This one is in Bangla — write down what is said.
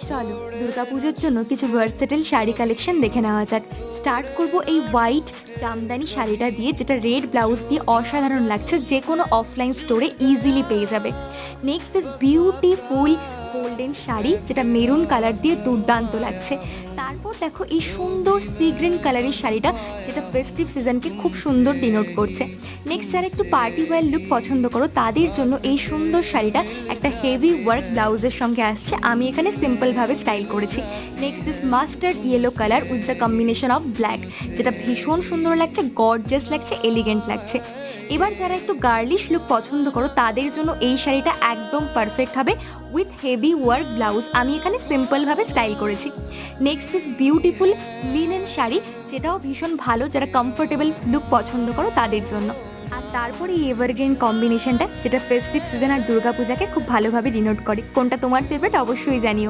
চলো দুর্গাপুজোর জন্য কিছু ভার্সেটাইল শাড়ি কালেকশন দেখে নেওয়া যাক। স্টার্ট করব এই হোয়াইট জামদানি শাড়িটা দিয়ে, যেটা রেড ব্লাউজ দিয়ে অসাধারণ লাগছে, যে কোনো অফলাইন স্টোরে ইজিলি পেয়ে যাবে। Next this beautiful golden sari, যেটা মেরুন কালার দিয়ে দুর্দান্ত লাগছে। তারপর দেখো এই সুন্দর সি গ্রিন কালারের শাড়িটা, যেটা ফেস্টিভ সিজনকে খুব সুন্দর ডিনোট করছে। নেক্সট যারা একটু পার্টি ওয়্যার লুক পছন্দ করো তাদের জন্য এই সুন্দর শাড়িটা একটা হেভি ওয়ার্ক ব্লাউজের সঙ্গে আসছে। আমি এখানে সিম্পলভাবে স্টাইল করেছি। Next this mustard yellow colour with the combination of black, যেটা ভীষণ সুন্দর লাগছে, গর্জিয়াস লাগছে, এলিগেন্ট লাগছে। এবার যারা একটু গার্লিশ লুক পছন্দ করো তাদের জন্য এই শাড়িটা একদম পারফেক্ট হবে উইথ হেভি ওয়ার্ক ব্লাউজ। আমি এখানে সিম্পলভাবে স্টাইল করেছি। Next this beautiful linen sari, যেটাও ভীষণ ভালো যারা কমফোর্টেবল লুক পছন্দ করো তাদের জন্য। আর তারপরে এই এভারগ্রিন কম্বিনেশনটা, যেটা ফেস্টিভ সিজন আর দুর্গাপূজাকে খুব ভালোভাবে ডিনোট করে। কোনটা তোমার ফেভারিট অবশ্যই জানিও।